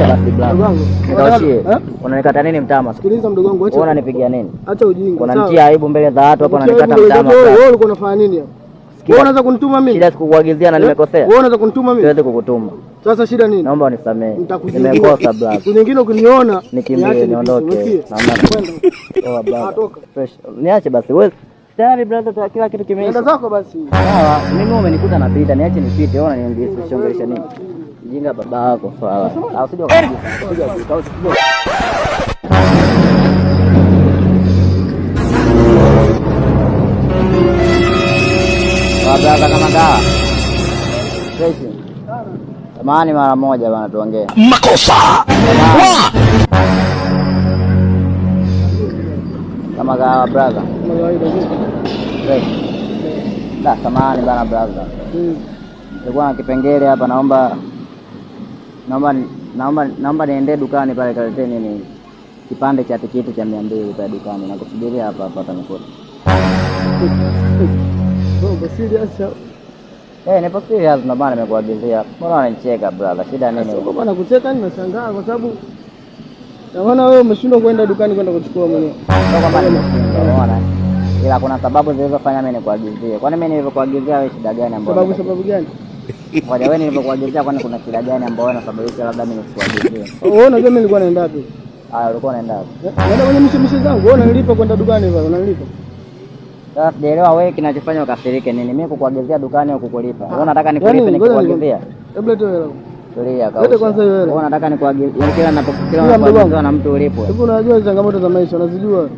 basi blanco. Nikaushie. Unanikata nini mtama? Sikiliza mdogo wangu, acha. Unanipigia nini? Acha ujinga. Unanitia aibu mbele za watu hapo, unanikata mtama. Wewe ulikuwa unafanya nini hapo? Wewe unaweza kunituma mimi? Shida sikukuagizia na nimekosea. Wewe unaweza kunituma mimi? Siwezi kukutuma. Sasa shida nini? Naomba unisamehe. Nimekosa blanco. Siku nyingine ukiniona nikimbie niondoke. Oh blanco. Fresh. Niache basi wewe. Tayari brother, kila kitu kimeisha. Nenda zako basi. Sawa, mimi umenikuta napita, niache nipite. Wewe unaniongelesha nini? Jinga baba yako swala. Au sije ukajua. Brother kama daa. Fresh. Tamani mara moja bana tuongee. Makosa. Kama daa brother. Fresh. Da tamani bana brother. Nilikuwa na kipengele hapa, naomba niende dukani pale kaletee nini kipande cha tikiti cha 200 pale dukani na kusubiria hapa atanikuta. Bro, serious. Nipo serious na bana nimekuagizia. Mbona unanicheka brother? Shida nini huko? Bana kucheka ni nashangaa kwa sababu naona wewe umeshindwa kwenda dukani kwenda kuchukua mwenyewe. Ndio kama nimeshindwa, unaona? Ila kuna sababu zilizofanya mimi nikuagizie. Kwani mimi nilivyokuagizia wewe shida gani ambayo? Sababu gani? Ngoja wewe nilivyokuagizia kwani kuna shida gani ambayo inasababisha labda mimi nisikuagizie? Wewe unajua mimi nilikuwa naenda wapi? Ulikuwa unaenda wapi? Naenda kwenye mishemishe zangu. Wewe unanilipa kwenda dukani pale, unanilipa. Sasa sijaelewa wewe kinachofanya ukasirike nini? Mimi kukuagizia dukani au kukulipa? Wewe unataka nikulipe nikikuagizia? Hebu leta hela. Tulia kausha. Leta kwanza hiyo hela. Wewe unataka nikuagizie kila ninapokuagizia na mtu ulipo. Hebu unajua changamoto za maisha, unazijua?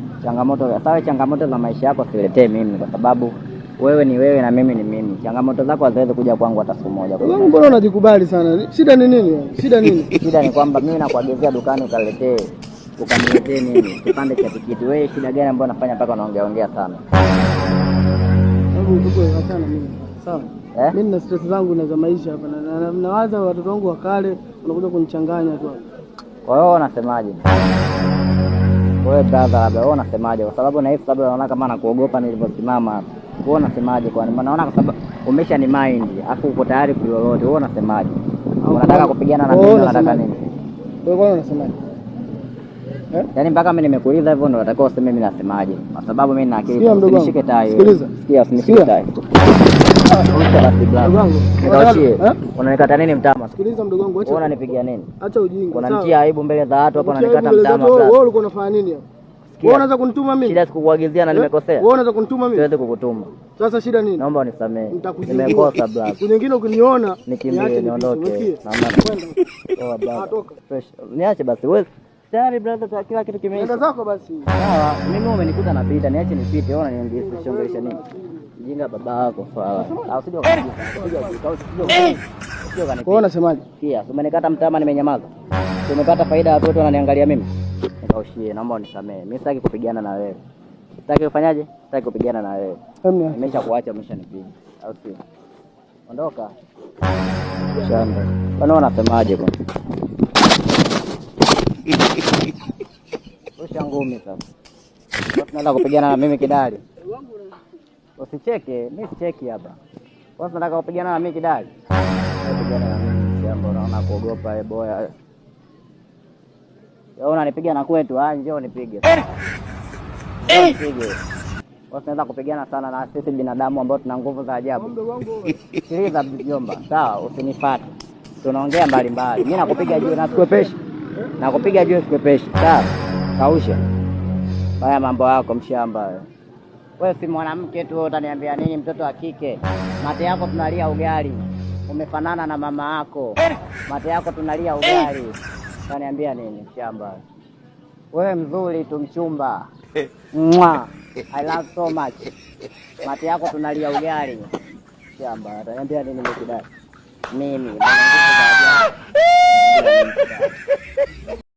Changamoto za maisha yako siletee mimi kwa sababu wewe ni wewe na mimi ni mimi. Changamoto zako haziwezi kuja kwangu hata siku moja. Wewe mbona unajikubali sana? Shida ni nini? Shida nini? Shida ni kwamba mimi nakuagizia dukani ukaniletee nini? Kipande cha tikiti. Wewe shida gani ambayo unafanya mpaka unaongea sana? Hebu sana mimi. Sawa. Mimi nina stress zangu na za maisha hapa na nawaza watoto wangu wakale wanakuja kunichanganya tu. Kwa hiyo unasemaje? Wewe brother, labda wewe unasemaje? Kwa sababu na hivi sababu naona kama nakuogopa nilivyosimama hapa. Wewe unasemaje? Kwa nini naona kwa sababu umesha ni mind, afu uko tayari kwa lolote. Wewe unasemaje? Unataka kupigana na mimi, unataka nini? Wewe kwa nini unasemaje? Yaani mpaka mimi nimekuuliza hivyo ndio unataka useme mimi nasemaje? Kwa sababu mimi nina akili. Usinishike tai. Sikiliza. Sikia, usinishike tai. Nikaushie. Unanikata nini mtama? Sikiliza mdogo wangu, acha. Wewe unanipigia nini? Acha ujinga. Unanitia aibu mbele za watu hapo, unanikata mtama. Wewe ulikuwa unafanya nini hapo? Wewe unaweza kunituma mimi? Shida sikukuagizia na nimekosea. Wewe unaweza kunituma mimi? Siwezi kukutuma. Sasa shida nini? Naomba unisamehe. Nimekosa brother. Siku nyingine ukiniona nikimbie niondoke. Oh brother. Fresh. Niache basi wewe. Tayari brother, kila kitu kimeisha. Nenda zako basi. Sawa, mimi umenikuta napita, niache nipite. Wewe unaniongelesha nini? Jinga baba yako swala. Au sije ukajua. Wewe unasemaje? Sikia, umenikata mtama nimenyamaza. Umepata faida watoto wananiangalia mimi. Nikaushie, naomba unisamehe. Mimi sitaki kupigana na wewe. Sitaki kufanyaje? Sitaki kupigana na wewe. Nimeshakuacha, umeshanipiga. Au sio? Ondoka. Shamba. Bwana unasemaje bwana? Rusha ngumi sasa. Tunaenda kupigana na mimi kidali. Usicheke, mimi sicheki hapa. Kwanza nataka kupigana na mimi kidali. Kupigana na mimi jambo naona kuogopa boya. Wewe unanipiga na kwetu, njoo nipige. Nipige. Watu tunaweza kupigana sana na sisi binadamu ambao tuna nguvu za ajabu. Sikiliza mjomba, sawa, usinifuate. Tunaongea mbali. Mimi nakupiga juu na sikwepeshi. Nakupiga juu sikwepeshi. Sawa. Kausha. Haya mambo yako mshamba. Wewe si mwanamke tu, utaniambia nini mtoto wa kike? Mate yako tunalia ugali. Umefanana na mama yako. Mate yako tunalia ugali. Utaniambia nini mshamba? Wewe mzuri tu mchumba. Mwa. I love so much. Mate yako tunalia ugali. Mshamba, utaniambia nini mkidai? Mimi.